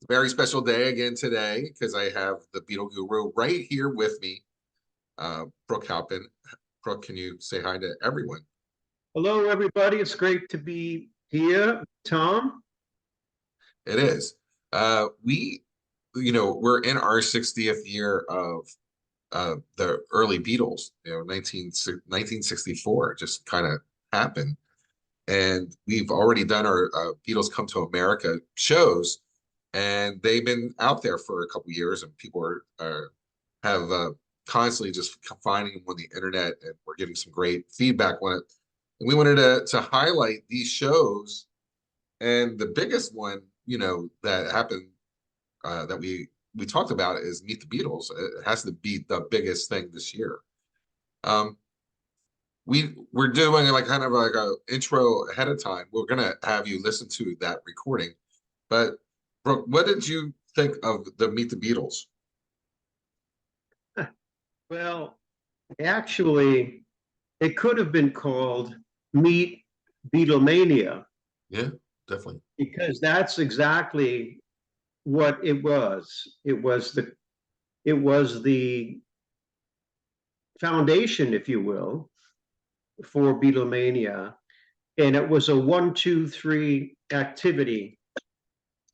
Very special day again today because I have the Beetle Guru right here with me, Brooke Halpin. Brooke, can you say hi to everyone? Hello, everybody. It's great to be here. Tom? It is. We're in our 60th year of the early Beatles, 1964 just kind of happened. And we've already done our Beatles Come to America shows, and they've been out there for a couple years, and people have constantly just finding them on the internet, and we're getting some great feedback on it. And we wanted to highlight these shows, and the biggest one, that happened that we talked about is Meet the Beatles. It has to be the biggest thing this year. Um, we're doing like kind of like a intro ahead of time. We're gonna have you listen to that recording. But Brooke, what did you think of the Meet the Beatles? Well, actually, it could have been called Meet Beatlemania Yeah, definitely. because that's exactly what it was. It was the foundation, if you will, for Beatlemania. And it was a one, two, three activity,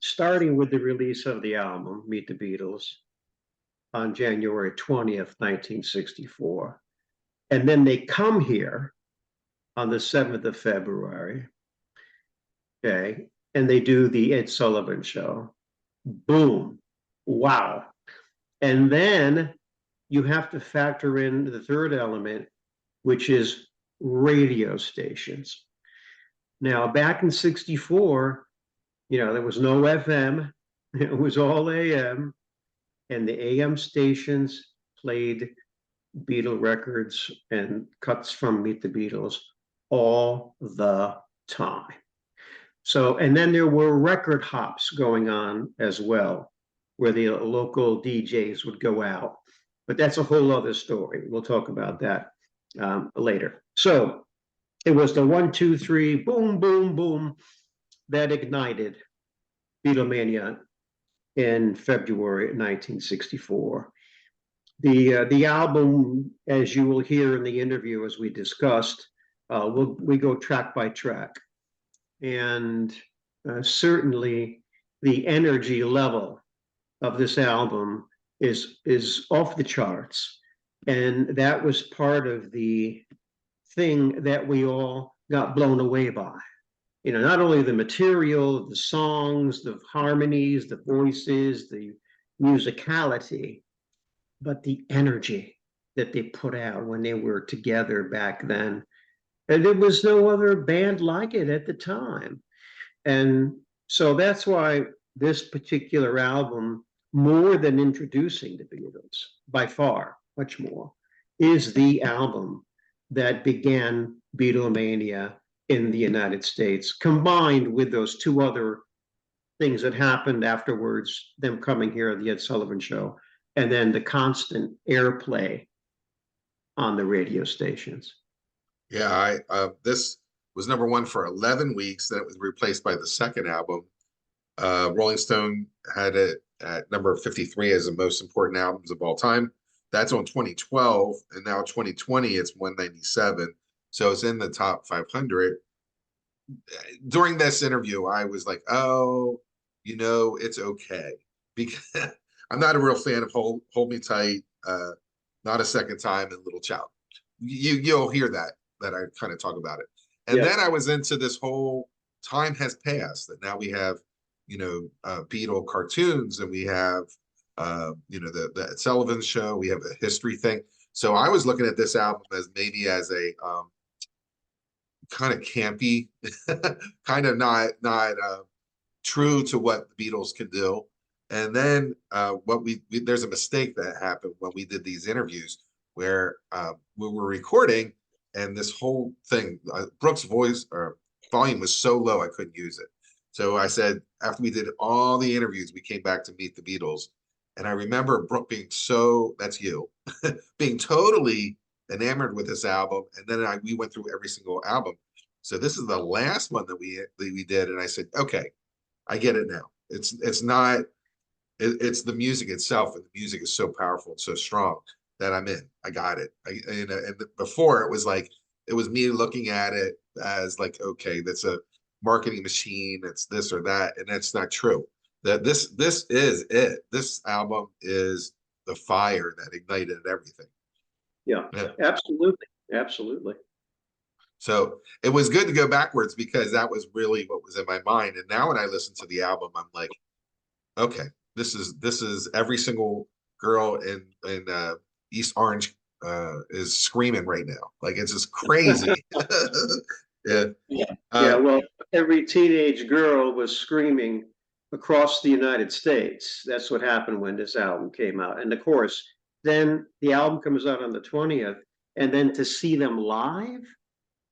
starting with the release of the album, Meet the Beatles, on January 20th, 1964. And then they come here on the 7th of February, okay, and they do the Ed Sullivan Show. Boom. Wow. And then you have to factor in the third element, which is radio stations. Now, back in 64, there was no FM, it was all AM, and the AM stations played Beatle records and cuts from Meet the Beatles all the time. So, and then there were record hops going on as well, where the local DJs would go out. But that's a whole other story. We'll talk about that later. So it was the one, two, three, boom, boom, boom that ignited Beatlemania in February 1964. The album, as you will hear in the interview, as we discussed, we go track by track, and certainly the energy level of this album is off the charts, and that was part of the thing that we all got blown away by. Not only the material, the songs, the harmonies, the voices, the musicality, but the energy that they put out when they were together back then. And there was no other band like it at the time. And so that's why this particular album, more than introducing the Beatles, by far, much more, is the album that began Beatlemania in the United States, combined with those two other things that happened afterwards, them coming here, the Ed Sullivan Show, and then the constant airplay on the radio stations. Yeah, I this was number one for 11 weeks. Then it was replaced by the second album. Rolling Stone had it at number 53 as the most important albums of all time. That's on 2012, and now 2020 it's 197. So it's in the top 500. During this interview, I was like, oh, it's okay. Because I'm not a real fan of Hold Me Tight, Not a Second Time, and Little Child. You'll hear that I kind of talk about it. And Yeah. then I was into this whole time has passed, that now we have, Beatle cartoons, and we have, the Sullivan Show, we have a history thing. So I was looking at this album as maybe as a kind of campy, kind of not true to what the Beatles can do. And then what there's a mistake that happened when we did these interviews where we were recording, and this whole thing, Brooke's voice or volume was so low I couldn't use it. So I said, after we did all the interviews, we came back to Meet the Beatles. And I remember Brooke being that's you, being totally enamored with this album. And then we went through every single album. So this is the last one that we did. And I said, okay, I get it now. It's not. It's the music itself, and the music is so powerful and so strong that I'm in. I got it. And before it was like it was me looking at it as like, okay, that's a marketing machine. It's this or that, and that's not true. That this is it. This album is the fire that ignited everything. Yeah, Yeah. absolutely. Absolutely. So it was good to go backwards because that was really what was in my mind. And now when I listen to the album, I'm like, okay, this is every single girl in East Orange is screaming right now. Like it's just crazy. Yeah. Yeah. Yeah, Uh, well, every teenage girl was screaming across the United States. That's what happened when this album came out. And of course, then the album comes out on the 20th, and then to see them live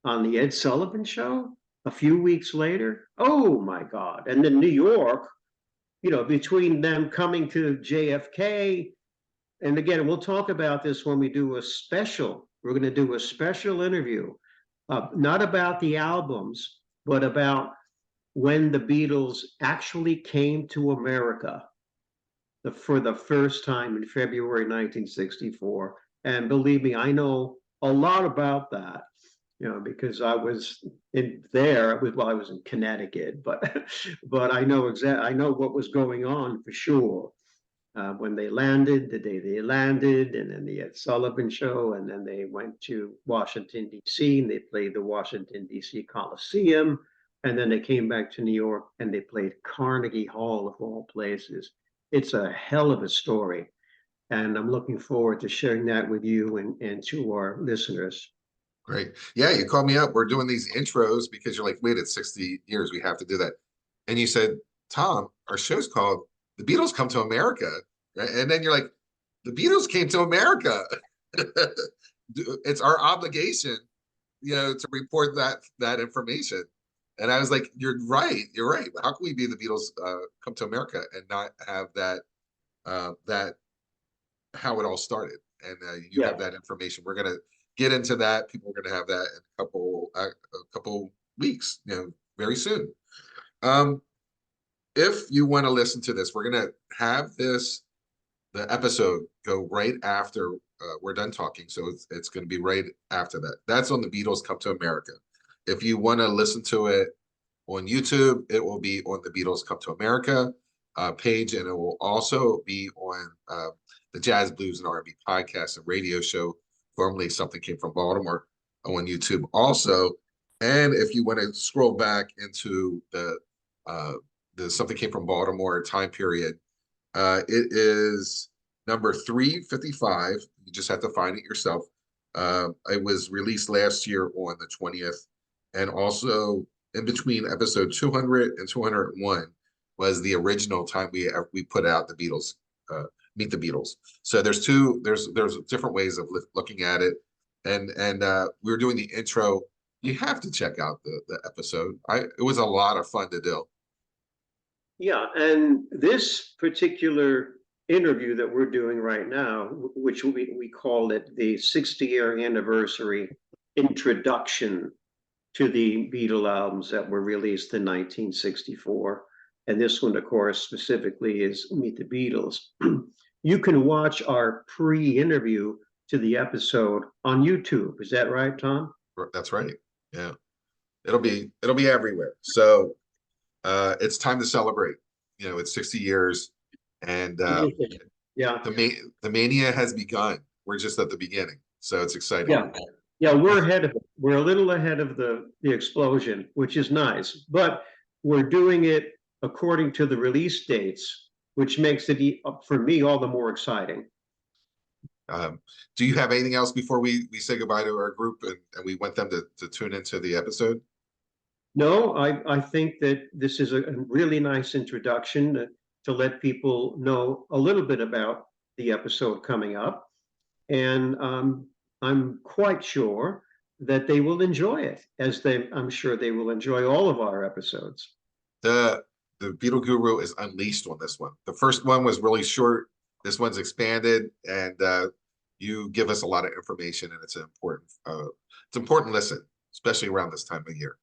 on the Ed Sullivan Show a few weeks later, oh my God. And then New York, between them coming to JFK, and again, we'll talk about this when we do a special. We're going to do a special interview, not about the albums, but about when the Beatles actually came to America for the first time in February 1964. And believe me, I know a lot about that, because I was in there. Well, I was in Connecticut, but I know I know what was going on for sure. When they landed, the day they landed, and then the Ed Sullivan Show, and then they went to Washington, D.C., and they played the Washington, D.C. Coliseum, and then they came back to New York and they played Carnegie Hall, of all places. It's a hell of a story, and I'm looking forward to sharing that with you and to our listeners. Great. Yeah, you called me up. We're doing these intros because you're like, wait, it's 60 years. We have to do that. And you said, Tom, our show's called The Beatles Come to America. Right? And then you're like, the Beatles came to America. It's our obligation, to report that information. And I was like, you're right. You're right. How can we be the Beatles come to America and not have that how it all started? And you Yeah. have that information. We're gonna get into that. People are gonna have that in a couple weeks, very soon. Um, if you want to listen to this, we're gonna have the episode go right after we're done talking. So it's going to be right after that. That's on the Beatles Come to America. If you want to listen to it on YouTube, it will be on the Beatles Come to America page, and it will also be on the Jazz Blues and R&B podcast and radio show, formerly Something Came from Baltimore, on YouTube also. And if you want to scroll back into the Something Came from Baltimore time period, it is number 355. You just have to find it yourself. It was released last year on the 20th. And also in between episode 200 and 201 was the original time we put out the Beatles, Meet the Beatles. So there's different ways of looking at it. And we were doing the intro. You have to check out the episode. It was a lot of fun to do. Yeah, and this particular interview that we're doing right now, which we call it the 60-year anniversary introduction to the Beatle albums that were released in 1964. And this one, of course, specifically is Meet the Beatles. You can watch our pre-interview to the episode on YouTube. Is that right, Tom? That's right. Yeah. It'll be everywhere. So it's time to celebrate. It's 60 years, and Yeah, the mania has begun. We're just at the beginning, so it's exciting. yeah. Yeah, we're ahead of it. We're a little ahead of the explosion, which is nice. But we're doing it according to the release dates, which makes it, for me, all the more exciting. Do you have anything else before we say goodbye to our group and we want them to tune into the episode? No, I think that this is a really nice introduction to let people know a little bit about the episode coming up. And I'm quite sure that they will enjoy it, I'm sure they will enjoy all of our episodes. The the Beetle Guru is unleashed on this one. The first one was really short. This one's expanded, and you give us a lot of information, and it's an important listen, especially around this time of year.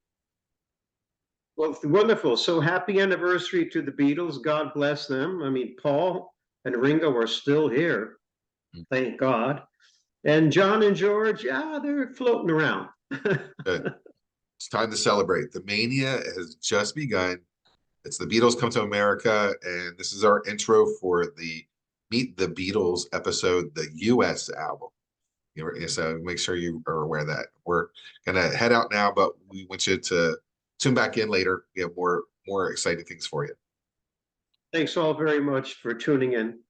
Well, wonderful. So happy anniversary to the Beatles. God bless them. I mean, Paul and Ringo are still here. Thank God. And John and George, yeah, they're floating around. Good. It's time to celebrate. The mania has just begun. It's the Beatles Come to America, and this is our intro for the Meet the Beatles episode, the US album. So make sure you are aware of that. We're gonna head out now, but we want you to tune back in later. We have more exciting things for you. Thanks all very much for tuning in.